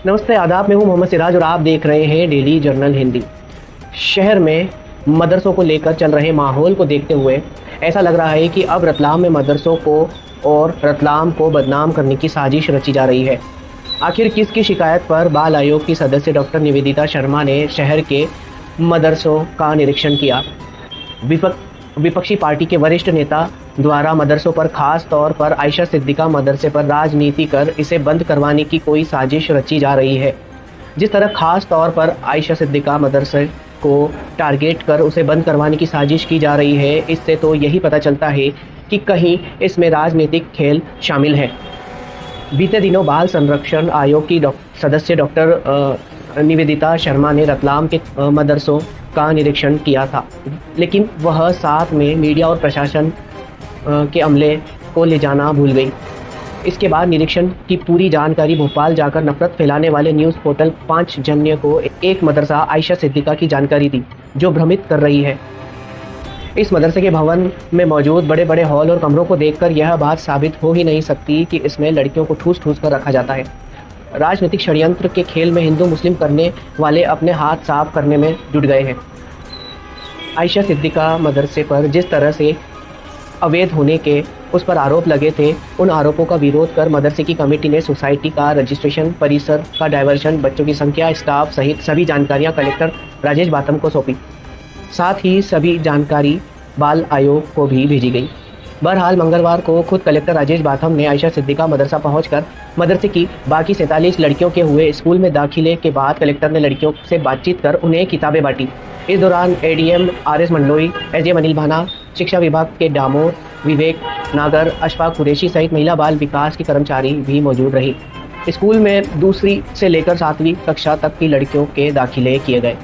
नमस्ते, आदाब। मैं हूं मोहम्मद सिराज और आप देख रहे हैं डेली जर्नल हिंदी। शहर में मदरसों को लेकर चल रहे माहौल को देखते हुए ऐसा लग रहा है कि अब रतलाम में मदरसों को और रतलाम को बदनाम करने की साजिश रची जा रही है। आखिर किसकी शिकायत पर बाल आयोग की सदस्य डॉक्टर निवेदिता शर्मा ने शहर के मदरसों का निरीक्षण किया? विपक्षी पार्टी के वरिष्ठ नेता द्वारा मदरसों पर खास तौर पर आयशा सिद्दीका मदरसे पर राजनीति कर इसे बंद करवाने की कोई साजिश रची जा रही है। जिस तरह खास तौर पर आयशा सिद्दीका मदरसे को टारगेट कर उसे बंद करवाने की साजिश की जा रही है, इससे तो यही पता चलता है कि कहीं इसमें राजनीतिक खेल शामिल है। बीते दिनों बाल संरक्षण आयोग की सदस्य डॉक्टर निवेदिता शर्मा ने रतलाम के मदरसों का निरीक्षण किया था, लेकिन वह साथ में मीडिया और प्रशासन के अमले को ले जाना भूल गई। इसके बाद निरीक्षण की पूरी जानकारी भोपाल जाकर नफरत फैलाने वाले न्यूज़ पोर्टल 5 जन्य को एक मदरसा आयशा सिद्दीका की जानकारी दी, जो भ्रमित कर रही है। इस मदरसे के भवन में मौजूद बड़े बड़े हॉल और कमरों को देखकर यह बात साबित हो ही नहीं सकती कि इसमें लड़कियों को ठूस ठूस कर रखा जाता है। राजनीतिक षड्यंत्र के खेल में हिंदू मुस्लिम करने वाले अपने हाथ साफ करने में जुट गए हैं। आयशा सिद्दीका मदरसे पर जिस तरह से अवैध होने के उस पर आरोप लगे थे, उन आरोपों का विरोध कर मदरसे की कमेटी ने सोसाइटी का रजिस्ट्रेशन, परिसर का डायवर्शन, बच्चों की संख्या, स्टाफ सहित सभी जानकारियां कलेक्टर राजेश बाथम को सौंपी। साथ ही सभी जानकारी बाल आयोग को भी भेजी गई। बहरहाल मंगलवार को खुद कलेक्टर राजेश बाथम ने आयशा सिद्दीका मदरसा पहुंचकर मदरसे की बाकी 47 लड़कियों के हुए स्कूल में दाखिले के बाद कलेक्टर ने लड़कियों से बातचीत कर उन्हें किताबें बांटी। इस दौरान ADM RS Mandloi, SDM Anil Bhana, शिक्षा विभाग के डामोर विवेक नागर, अशफाक कुरैशी सहित महिला बाल विकास की कर्मचारी भी मौजूद रही। स्कूल में दूसरी से लेकर 7वीं कक्षा तक की लड़कियों के दाखिले किए गए।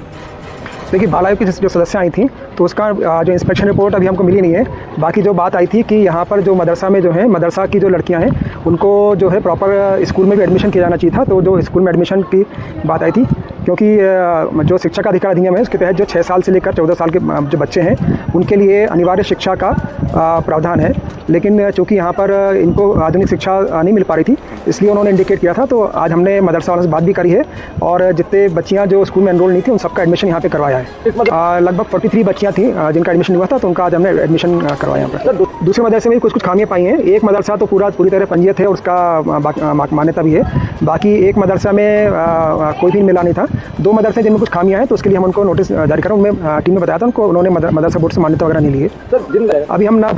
देखिए, बाल आयोग की जो सदस्य आई थी तो उसका जो इंस्पेक्शन रिपोर्ट अभी हमको मिली नहीं है। बाकी जो बात आई थी कि यहाँ पर जो मदरसा में जो है मदरसा की जो लड़कियाँ हैं उनको जो है प्रॉपर स्कूल में भी एडमिशन किया जाना चाहिए था। तो जो स्कूल में एडमिशन की बात आई थी, क्योंकि जो शिक्षा का अधिकार अधिनियम है उसके तहत जो 6 साल से लेकर 14 साल के जो बच्चे हैं उनके लिए अनिवार्य शिक्षा का प्रावधान है। लेकिन चूँकि यहाँ पर इनको आधुनिक शिक्षा नहीं मिल पा रही थी, इसलिए उन्होंने इंडिकेट किया था। तो आज हमने मदरसा वालों से बात भी करी है और जितने बच्चियाँ जो स्कूल में एनरोल नहीं थी उन सबका एडमिशन यहाँ पे करवाया है। लगभग 43 बच्चियाँ थी जिनका एडमिशन हुआ था, तो उनका आज हमने एडमिशन करवाया यहाँ पर। दूसरे मदरसे में कुछ खामियाँ पाई हैं। एक मदरसा तो पूरी तरह पंजीयत है और उसका मान्यता भी है। बाकी एक मदरसा में कोई भी मिला नहीं था। 2 मदरसे जिनमें कुछ खामियाँ हैं, तो उसके लिए हम उनको नोटिस जारी करा। उनमें टीम ने बताया था उनको, उन्होंने मदरसा बोर्ड से मान्यता वगैरह नहीं ली है। अभी हम ना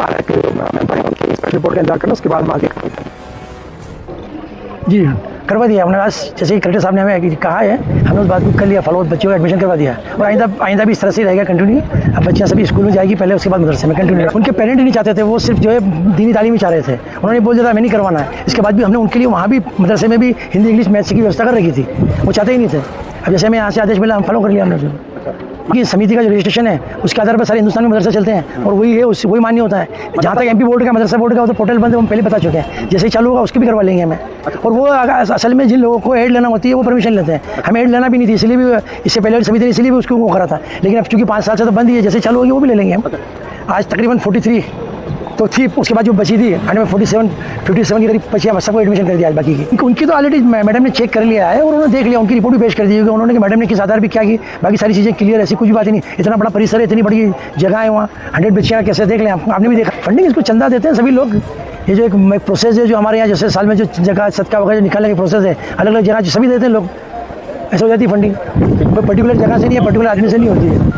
रिपोर्ट का इंतजार करना, उसके बाद आगे जी करवा दिया हमने। आज जैसे ही कलेक्टर साहब ने हमें कहा है, हमने उस बात को कर लिया फॉलो, बच्चों को एडमिशन करवा दिया और आइंदा भी इस तरह से रहेगा कंटिन्यू। अब बच्चियाँ सभी स्कूल में जाएगी पहले, उसके बाद मदरसे में कंटिन्यू। उनके पेरेंट ही नहीं चाहते थे, वो सिर्फ जो है दीनी तालीम ही चाह रहे थे। उन्होंने बोल दिया था हमें नहीं करवाना है। इसके बाद भी हमने उनके लिए वहाँ भी मदरसे में भी हिंदी इंग्लिश मैथ्स की व्यवस्था कर रखी थी, वो चाहते ही नहीं थे। अब जैसे हमें यहाँ से आदेश मिला, हम फॉलो कर लिया हमने। कि समिति का जो रजिस्ट्रेशन है उसके आधार पर सारे हिंदुस्तान में मदरसे चलते हैं और वही है, वही मान्य होता है। जहाँ तक MP बोर्ड का मदरसा बोर्ड का वो तो पोर्टल बंद है, हम पहले बता चुके हैं। जैसे ही चालू होगा उसकी भी करवा लेंगे हमें। और वो असल में जिन लोगों को एड लेना होती है वो परमिशन लेते हैं, हमें एड लेना भी नहीं थी, इसलिए भी इससे पहले समिति ने इसलिए भी उसको वो करा था। लेकिन अब चूँकि 5 साल से तो बंद ही है, जैसे चालू होगी वो भी ले लेंगे हम। आज तकरीबन 43 तो थी, उसके बाद जो बची थी हमें 57 की करीब बच्चियाँ सबको एडमिशन कर दिया आज बाकी की। उनकी तो ऑलरेडी मैडम ने चेक कर लिया है और उन्होंने देख लिया, उनकी रिपोर्ट भी पेश कर दी कि उन्होंने कि मैडम ने किस आधार पर क्या की। बाकी सारी चीज़ें क्लियर, ऐसी कुछ बात ही नहीं। इतना बड़ा परिसर है, इतनी बड़ी जगह है, वहाँ 100 बच्चियाँ कैसे देख लें, आपने भी देखा। फंडिंग इसको चंदा देते हैं सभी लोग। ये जो एक प्रोसेस है जो हमारे यहाँ जैसे साल में जो जगह सदका वगैरह निकालने का प्रोसेस है, अलग अलग जगह सभी देते हैं लोग, ऐसा हो जाती है फंडिंग। पर्टिकुलर जगह से नहीं है, पर्टिकुलर आदमी से नहीं होती है।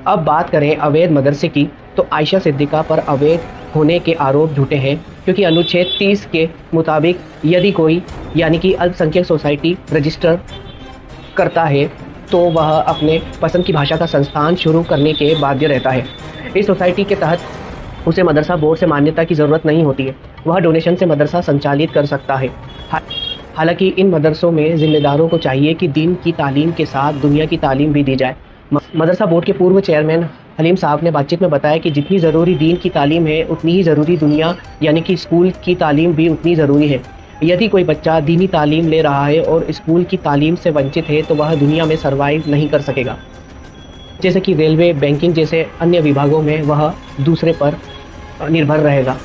अब बात करें अवैध मदरसे की, तो आयशा सिद्दीका पर अवैध होने के आरोप झूठे हैं, क्योंकि अनुच्छेद 30 के मुताबिक यदि कोई यानी कि अल्पसंख्यक सोसाइटी रजिस्टर करता है तो वह अपने पसंद की भाषा का संस्थान शुरू करने के बाध्य रहता है। इस सोसाइटी के तहत उसे मदरसा बोर्ड से मान्यता की ज़रूरत नहीं होती है, वह डोनेशन से मदरसा संचालित कर सकता है। हालांकि इन मदरसों में जिम्मेदारों को चाहिए कि दीन की तालीम के साथ दुनिया की तालीम भी दी जाए। मदरसा बोर्ड के पूर्व चेयरमैन हलीम साहब ने बातचीत में बताया कि जितनी ज़रूरी दीन की तालीम है उतनी ही ज़रूरी दुनिया यानी कि स्कूल की तालीम भी उतनी ज़रूरी है। यदि कोई बच्चा दीनी तालीम ले रहा है और स्कूल की तालीम से वंचित है तो वह दुनिया में सर्वाइव नहीं कर सकेगा। जैसे कि रेलवे, बैंकिंग जैसे अन्य विभागों में वह दूसरे पर निर्भर रहेगा,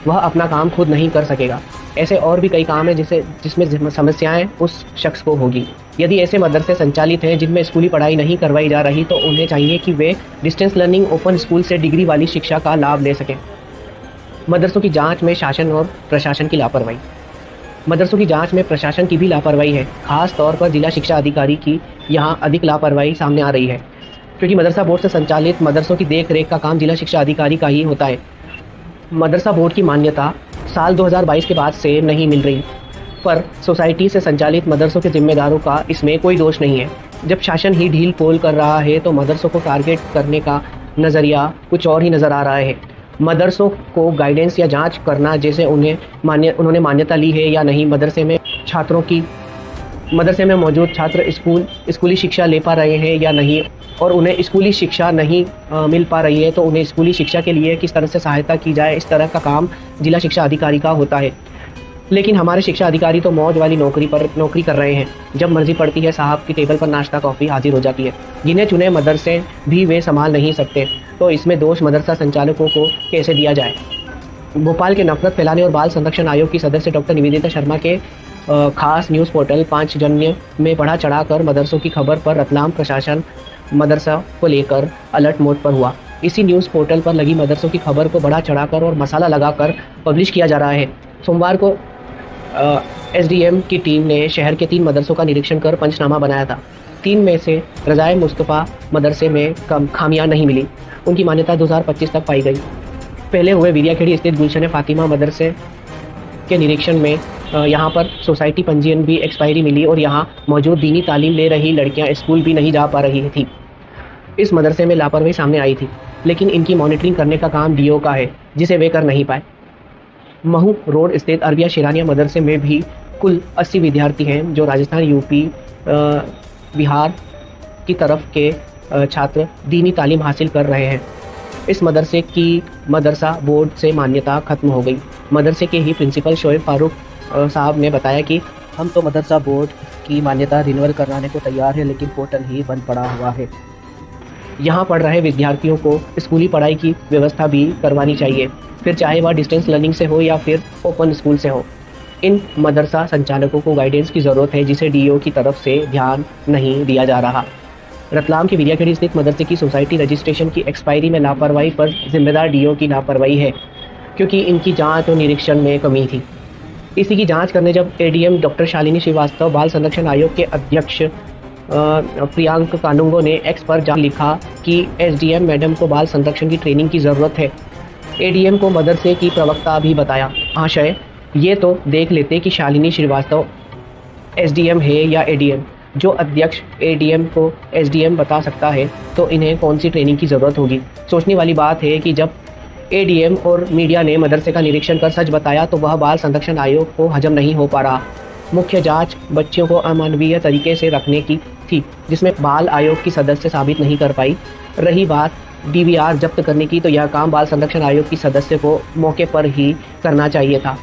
वह अपना काम खुद नहीं कर सकेगा। ऐसे और भी कई काम हैं जिसमें समस्याएं उस शख्स को होगी। यदि ऐसे मदरसे संचालित हैं जिनमें स्कूली पढ़ाई नहीं करवाई जा रही तो उन्हें चाहिए कि वे डिस्टेंस लर्निंग ओपन स्कूल से डिग्री वाली शिक्षा का लाभ ले सकें। मदरसों की जांच में शासन और प्रशासन की लापरवाही। मदरसों की जांच में प्रशासन की भी लापरवाही है। खास तौर पर जिला शिक्षा अधिकारी की यहाँ अधिक लापरवाही सामने आ रही है, क्योंकि मदरसा बोर्ड से संचालित मदरसों की देख रेख का काम जिला शिक्षा अधिकारी का ही होता है। मदरसा बोर्ड की मान्यता साल 2022 के बाद से नहीं मिल रही, पर सोसाइटी से संचालित मदरसों के जिम्मेदारों का इसमें कोई दोष नहीं है। जब शासन ही ढील पोल कर रहा है तो मदरसों को टारगेट करने का नज़रिया कुछ और ही नज़र आ रहा है। मदरसों को गाइडेंस या जांच करना, जैसे उन्होंने मान्यता ली है या नहीं, मदरसे में मौजूद छात्र स्कूली शिक्षा ले पा रहे हैं या नहीं, और उन्हें स्कूली शिक्षा नहीं मिल पा रही है तो उन्हें स्कूली शिक्षा के लिए किस तरह से सहायता की जाए, इस तरह का काम जिला शिक्षा अधिकारी का होता है। लेकिन हमारे शिक्षा अधिकारी तो मौज वाली नौकरी कर रहे हैं। जब मर्जी पड़ती है साहब की टेबल पर नाश्ता कॉफ़ी हाजिर हो जाती है। गिने चुने मदरसे भी वे संभाल नहीं सकते, तो इसमें दोष मदरसा संचालकों को कैसे दिया जाए। भोपाल के नफरत फैलाने और बाल संरक्षण आयोग की सदस्य डॉक्टर निवेदिता शर्मा के खास न्यूज़ पोर्टल पांचजन्य में बढ़ा चढ़ाकर मदरसों की खबर पर रतलाम प्रशासन मदरसा को लेकर अलर्ट मोड पर हुआ। इसी न्यूज़ पोर्टल पर लगी मदरसों की खबर को बढ़ा चढ़ाकर और मसाला लगाकर पब्लिश किया जा रहा है। सोमवार को एसडीएम की टीम ने शहर के 3 मदरसों का निरीक्षण कर पंचनामा बनाया था। 3 में से रज़ाए मुस्तफ़ा मदरसे में खामियां नहीं मिली। उनकी मान्यता 2025 तक पाई गई। पहले हुए विरियाखेड़ी स्थित गुलशन फातिमा मदरसे के निरीक्षण में यहाँ पर सोसाइटी पंजीयन भी एक्सपायरी मिली और यहाँ मौजूद दीनी तालीम ले रही लड़कियाँ स्कूल भी नहीं जा पा रही थी। इस मदरसे में लापरवाही सामने आई थी, लेकिन इनकी मॉनिटरिंग करने का काम डीओ का है, जिसे वे कर नहीं पाए। महू रोड स्थित अरबिया शेरानिया मदरसे में भी कुल 80 विद्यार्थी हैं, जो राजस्थान, यूपी, बिहार की तरफ के छात्र दीनी तालीम हासिल कर रहे हैं। इस मदरसे की मदरसा बोर्ड से मान्यता खत्म हो गई। मदरसे के ही प्रिंसिपल शोएब फारूक साहब ने बताया कि हम तो मदरसा बोर्ड की मान्यता रिन्यूअल कराने को तैयार है, लेकिन पोर्टल ही बंद पड़ा हुआ है। यहाँ पढ़ रहे विद्यार्थियों को स्कूली पढ़ाई की व्यवस्था भी करवानी चाहिए, फिर चाहे वह डिस्टेंस लर्निंग से हो या फिर ओपन स्कूल से हो। इन मदरसा संचालकों को गाइडेंस की ज़रूरत है, जिसे डीओ की तरफ से ध्यान नहीं दिया जा रहा। रतलाम की विरियाखेड़ी स्थित मदरसे की सोसाइटी रजिस्ट्रेशन की एक्सपायरी में लापरवाही पर जिम्मेदार डीओ की लापरवाही है, क्योंकि इनकी जांच और निरीक्षण में कमी थी। इसी की जांच करने जब एडीएम डॉक्टर शालिनी श्रीवास्तव, बाल संरक्षण आयोग के अध्यक्ष प्रियांक कानूंगो ने एक्स पर लिखा कि एसडीएम मैडम को बाल संरक्षण की ट्रेनिंग की ज़रूरत है। एडीएम को मदरसे की प्रवक्ता भी बताया, महाशय ये तो देख लेते कि शालिनी श्रीवास्तव एसडीएम है या एडीएम। जो अध्यक्ष एडीएम को एसडीएम बता सकता है तो इन्हें कौन सी ट्रेनिंग की ज़रूरत होगी। सोचने वाली बात है कि जब एडीएम और मीडिया ने मदरसे का निरीक्षण कर सच बताया तो वह बाल संरक्षण आयोग को हजम नहीं हो पा रहा। मुख्य जांच बच्चियों को अमानवीय तरीके से रखने की थी, जिसमें बाल आयोग की सदस्य साबित नहीं कर पाई। रही बात डीवीआर जब्त करने की, तो यह काम बाल संरक्षण आयोग की सदस्य को मौके पर ही करना चाहिए था।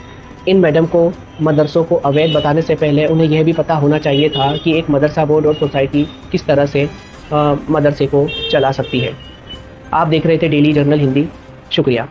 इन मैडम को मदरसों को अवैध बताने से पहले उन्हें यह भी पता होना चाहिए था कि एक मदरसा बोर्ड और सोसाइटी किस तरह से मदरसे को चला सकती है। आप देख रहे थे डेली जर्नल हिंदी। शुक्रिया।